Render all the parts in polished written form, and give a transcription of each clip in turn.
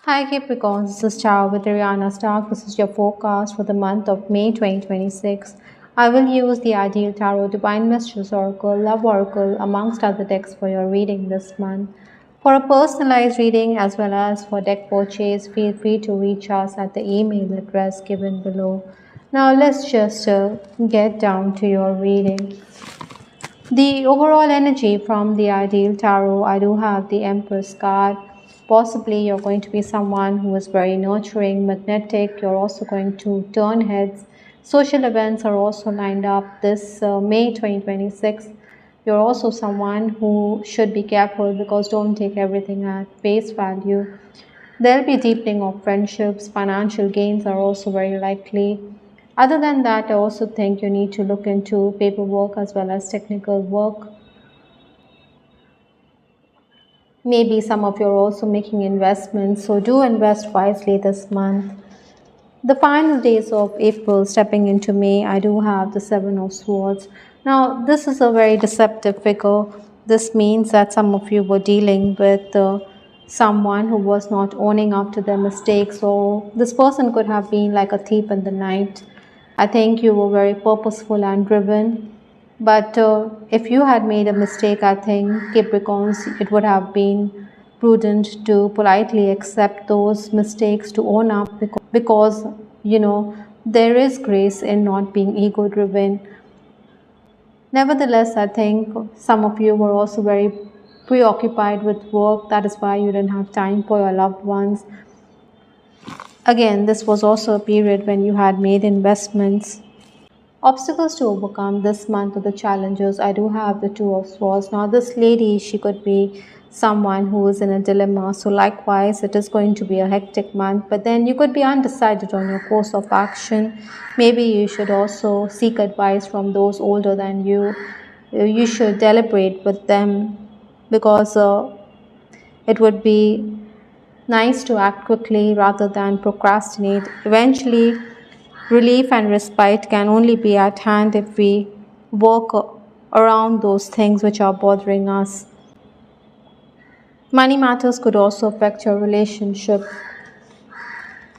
Hi Capricorns, this is Ciao with Ariana Stark. This is your forecast for the month of May 2026. I will use the Ideal Tarot, Divine Messages Oracle, Love Oracle, amongst other decks for your reading this month. For a personalized reading as well as for deck purchase, feel free to reach us at the email address given below. Now let's just get down to your reading. The overall energy from the Ideal Tarot, I do have the Empress card. Possibly you're going to be someone who is very nurturing, magnetic. You're also going to turn heads. Social events are also lined up this May 2026. You're also someone who should be careful because don't take everything at face value. There'll be deepening of friendships. Financial gains are also very likely. Other than that, I also think you need to look into paperwork as well as technical work. Maybe some of you are also making investments, so do invest wisely this month. The final days of April, stepping into May, I do have the Seven of Swords. Now, this is a very deceptive figure. This means that some of you were dealing with someone who was not owning up to their mistakes. So this person could have been like a thief in the night. I think you were very purposeful and driven. But if you had made a mistake, I think, Capricorns, it would have been prudent to politely accept those mistakes, to own up, because there is grace in not being ego driven. Nevertheless, I think some of you were also very preoccupied with work. That is why you didn't have time for your loved ones. Again, this was also a period when you had made investments. Obstacles to overcome this month of the challenges, I do have the Two of Swords. Now this lady, she could be someone who is in a dilemma. So likewise, it is going to be a hectic month. But then you could be undecided on your course of action. Maybe you should also seek advice from those older than you. You should deliberate with them because it would be nice to act quickly rather than procrastinate. Eventually, relief and respite can only be at hand if we work around those things which are bothering us. Money matters could also affect your relationship.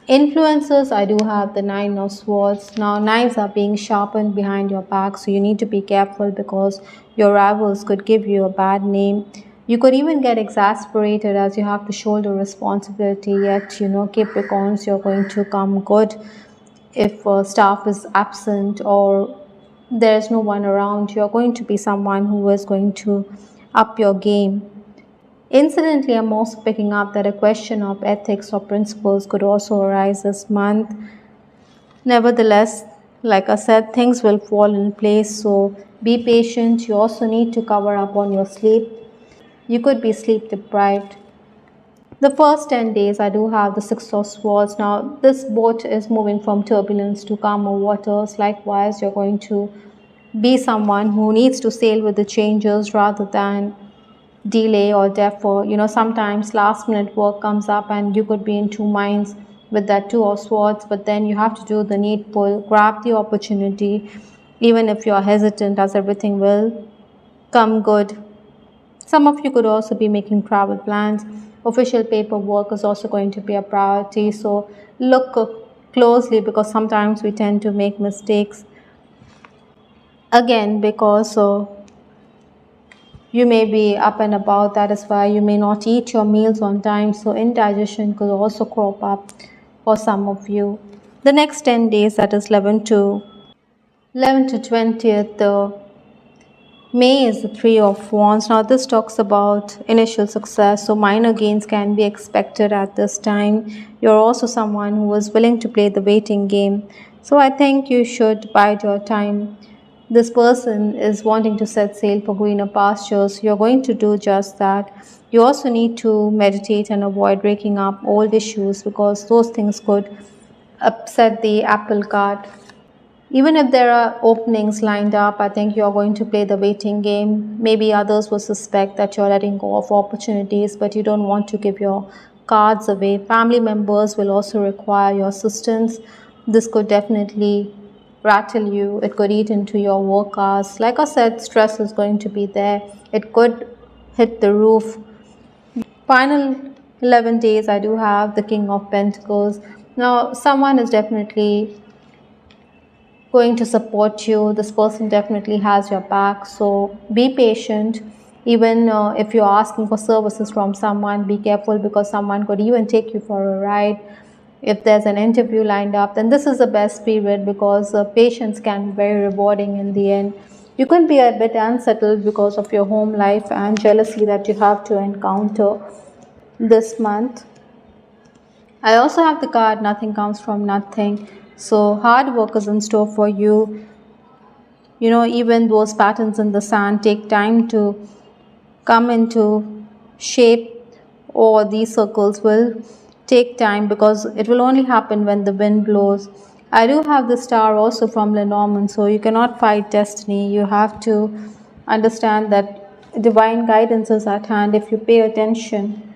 Influences, I do have the Nine of Swords. Now, knives are being sharpened behind your back, so you need to be careful because your rivals could give you a bad name. You could even get exasperated as you have to shoulder responsibility, yet, Capricorns, you're going to come good if staff is absent or there's no one around. You're going to be someone who is going to up your game. Incidentally, I'm also picking up that a question of ethics or principles could also arise this month. Nevertheless, like I said, things will fall in place, so be patient. You also need to cover up on your sleep. You could be sleep deprived. The first 10 days, I do have the Six of Swords. Now, this boat is moving from turbulence to calmer waters. Likewise, you're going to be someone who needs to sail with the changes rather than delay or defer. Sometimes last minute work comes up and you could be in two minds with that Two of Swords, but then you have to do the needful, grab the opportunity, even if you're hesitant, as everything will come good. Some of you could also be making travel plans. Official paperwork is also going to be a priority, so look closely because sometimes we tend to make mistakes. Again, because you may be up and about, that is why you may not eat your meals on time, so indigestion could also crop up for some of you. The next 10 days, that is 11 to 20th, May is the Three of Wands. Now this talks about initial success, so minor gains can be expected at this time. You're also someone who is willing to play the waiting game, so I think you should bide your time. This person is wanting to set sail for greener pastures. You're going to do just that. You also need to meditate and avoid breaking up old issues because those things could upset the apple cart. Even if there are openings lined up, I think you're going to play the waiting game. Maybe others will suspect that you're letting go of opportunities, but you don't want to give your cards away. Family members will also require your assistance. This could definitely rattle you. It could eat into your work hours. Like I said, stress is going to be there. It could hit the roof. Final 11 days, I do have the King of Pentacles. Now, someone is definitely going to support you. This person definitely has your back. So be patient. Even if you're asking for services from someone, be careful because someone could even take you for a ride. If there's an interview lined up, then this is the best period because patience can be very rewarding in the end. You can be a bit unsettled because of your home life and jealousy that you have to encounter this month. I also have the card nothing comes from nothing. So hard work is in store for you. You know, even those patterns in the sand take time to come into shape, or these circles will take time because it will only happen when the wind blows. I do have the star also from Lenormand, so you cannot fight destiny. You have to understand that divine guidance is at hand if you pay attention.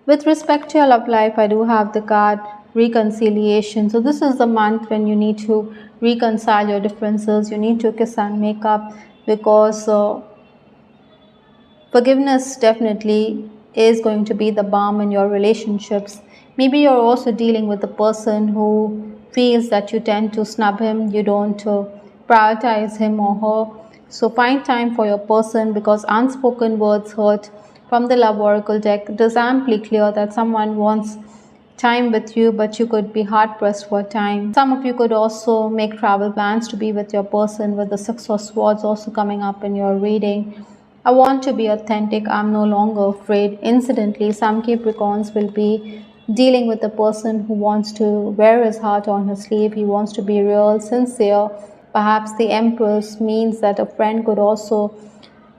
With respect to your love life, I do have the card reconciliation. So this is the month when you need to reconcile your differences. You need to kiss and make up because forgiveness definitely is going to be the balm in your relationships. Maybe you're also dealing with a person who feels that you tend to snub him, you don't prioritize him or her. So find time for your person because unspoken words hurt. From the Love Oracle deck, it is amply clear that someone wants time with you, but you could be hard pressed for time. Some of you could also make travel plans to be with your person, with the Six of Swords also coming up in your reading. I want to be authentic. I'm no longer afraid. Incidentally, some Capricorns will be dealing with a person who wants to wear his heart on his sleeve. He wants to be real, sincere. Perhaps the Empress means that a friend could also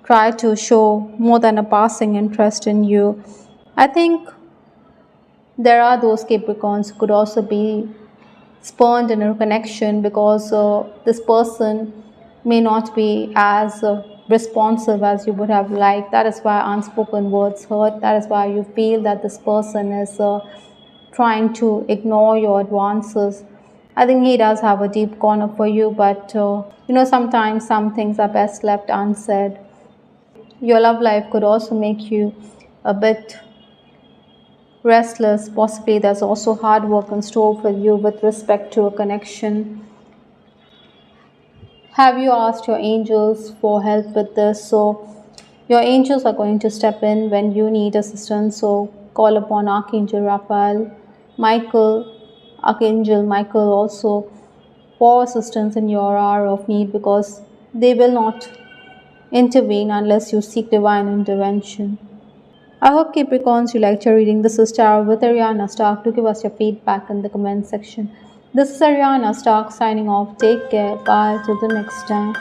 try to show more than a passing interest in you. I think there are those Capricorns who could also be spurned in a connection because this person may not be as responsive as you would have liked. That is why unspoken words hurt. That is why you feel that this person is trying to ignore your advances. I think he does have a deep corner for you, but you know, sometimes some things are best left unsaid. Your love life could also make you a bit restless. Possibly there's also hard work in store for you with respect to a connection. Have you asked your angels for help with this? So your angels are going to step in when you need assistance. So call upon Archangel Raphael, Archangel Michael also for assistance in your hour of need because they will not intervene unless you seek divine intervention. I hope Capricorns you liked your reading. This is Tarot with Ariana Stark. Do give us your feedback in the comment section. This is Ariana Stark signing off. Take care. Bye. Till the next time.